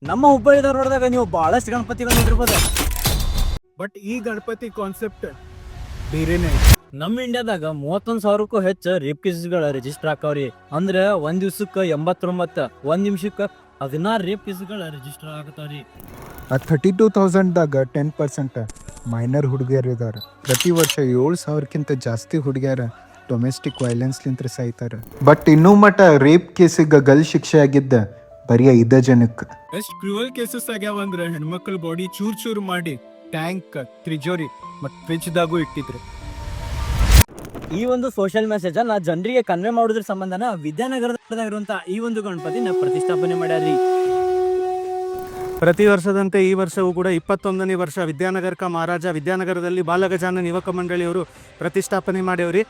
ನಮ್ಮ ಹುಬ್ಬಳ್ಳಿ ಧಾರವಾಡದಾಗ ನೀವು ಬಹಳಷ್ಟು ಗಣಪತಿಗಳು ನೋಡಿರ್ಬೋದು. ಬಟ್ ಈ ಗಣಪತಿ ಕಾನ್ಸೆಪ್ಟ್ ಬೇರೆನೆ. ನಮ್ಮ ಇಂಡಿಯಾದಾಗ 31,000ಕ್ಕೂ ಹೆಚ್ಚು ರೇಪ್ ಕೇಸಸ್ಗಳ ರಿಜಿಸ್ಟರ್ ಆಕಾವ್ರಿ. ಅಂದ್ರೆ ಒಂದ್ ದಿವ್ಸಕ್ಕೆ 89, ಒಂದ್ ನಿಮಿಷಕ್ಕೆ 16 ರೇಪ್ ಕೇಸ್ಗಳ ರಿಜಿಸ್ಟರ್ ಆಗತಾವ್ರಿ. ಆ 32,000ದಾಗ 10% ಮೈನರ್ ಹುಡುಗಿಯರು ಇದಾರೆ. ಪ್ರತಿ ವರ್ಷ 7,000ಕ್ಕಿಂತ ಜಾಸ್ತಿ ಹುಡುಗಿಯರ ಡೊಮೆಸ್ಟಿಕ್ ವೈಲೆನ್ಸ್ಲಿಂತ ಸಾಯ್ತಾರೆ. ಬಟ್ ಇನ್ನೂ ಮಟ್ಟ ರೇಪ್ ಕೇಸಿಗೆ ಗಲ್ ಶಿಕ್ಷೆ ಆಗಿದ್ದ ಬರೀ 5 ಜನಕ್ಕೆ. ಎಷ್ಟು ಕ್ರೂವಲ್ ಕೇಸಸ್ ಆಗ್ಯಾವ ಅಂದ್ರೆ ಹೆಣ್ಮಕ್ಳ ಬಾಡಿ ಚೂರ್ ಮಾಡಿ ಟ್ಯಾಂಕ್, ತ್ರಿಜೋರಿ ಮತ್ತು ಫ್ರಿಜ್ದಾಗೂ ಇಟ್ಟಿದ್ರು. ಈ ಒಂದು ಸೋಷಿಯಲ್ ಮೆಸೇಜ್ ನಾ ಜನರಿಗೆ ಕನ್ವೆ ಮಾಡೋದ್ರ ಸಂಬಂಧನ ವಿದ್ಯಾನಗರದಾಗ ಇರುವಂತ ಈ ಒಂದು ಗಣಪತಿನ ಪ್ರತಿಷ್ಠಾಪನೆ ಮಾಡ್ಯಾರ್ರಿ. ಪ್ರತಿ ವರ್ಷದಂತೆ ಈ ವರ್ಷವೂ ಕೂಡ 21ನೇ ವರ್ಷ ವಿದ್ಯಾನಗರ ಮಹಾರಾಜ ವಿದ್ಯಾನಗರದಲ್ಲಿ ಬಾಲಗಜಾನನ ಯುವಕ ಮಂಡಳಿಯವರು ಪ್ರತಿಷ್ಠಾಪನೆ ಮಾಡ್ಯವ್ರಿ.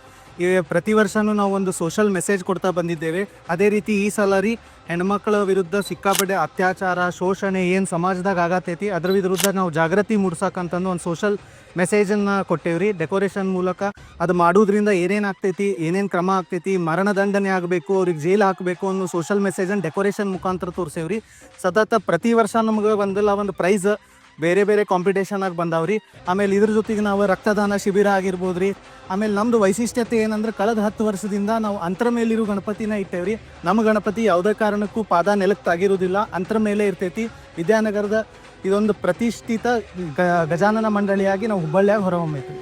ಪ್ರತಿ ವರ್ಷವೂ ನಾವು ಒಂದು ಸೋಷಲ್ ಮೆಸೇಜ್ ಕೊಡ್ತಾ ಬಂದಿದ್ದೇವೆ. ಅದೇ ರೀತಿ ಈ ಸಲ ರೀ ಹೆಣ್ಮಕ್ಳ ವಿರುದ್ಧ ಸಿಕ್ಕಾಪಟ್ಟೆ ಅತ್ಯಾಚಾರ, ಶೋಷಣೆ ಏನು ಸಮಾಜದಾಗ ಆಗತೈತಿ ಅದ್ರ ವಿರುದ್ಧ ನಾವು ಜಾಗೃತಿ ಮೂಡ್ಸಕ್ಕಂತಂದು ಒಂದು ಸೋಷಲ್ ಮೆಸೇಜನ್ನು ಕೊಟ್ಟೇವ್ರಿ. ಡೆಕೋರೇಷನ್ ಮೂಲಕ ಅದು ಮಾಡೋದ್ರಿಂದ ಏನೇನು ಆಗ್ತೈತಿ, ಏನೇನು ಕ್ರಮ ಆಗ್ತೈತಿ, ಮರಣದಂಡನೆ ಆಗಬೇಕು, ಅವ್ರಿಗೆ ಜೈಲು ಹಾಕಬೇಕು ಅನ್ನೋ ಸೋಷಲ್ ಮೆಸೇಜನ್ನು ಡೆಕೋರೇಷನ್ ಮುಖಾಂತರ ತೋರಿಸೇವ್ರಿ. ಸತತ ಪ್ರತಿ ವರ್ಷ ನಮ್ಗೆ ಒಂದು ಪ್ರೈಸ್ ಬೇರೆ ಬೇರೆ ಕಾಂಪಿಟೇಷನಾಗಿ ಬಂದಾವ್ರಿ. ಆಮೇಲೆ ಇದ್ರ ಜೊತೆಗೆ ನಾವು ರಕ್ತದಾನ ಶಿಬಿರ ಆಗಿರ್ಬೋದು ರೀ. ಆಮೇಲೆ ನಮ್ಮದು ವೈಶಿಷ್ಟ್ಯತೆ ಏನಂದ್ರೆ ಕಳೆದ 10 ವರ್ಷದಿಂದ ನಾವು ಅಂತರ ಮೇಲಿರೋ ಗಣಪತಿನ ಇಟ್ಟೇವ್ರಿ. ನಮ್ಮ ಗಣಪತಿ ಯಾವುದೇ ಕಾರಣಕ್ಕೂ ಪಾದ ನೆಲಕ್ಕೆ ತಾಗಿರೋದಿಲ್ಲ, ಅಂತರ ಮೇಲೆ ಇರ್ತೈತಿ. ವಿದ್ಯಾನಗರದ ಇದೊಂದು ಪ್ರತಿಷ್ಠಿತ ಗಜಾನನ ಮಂಡಳಿಯಾಗಿ ನಾವು ಹುಬ್ಬಳ್ಳಿಯಾಗ ಹೊರಹೊಮ್ಮೈತಿ.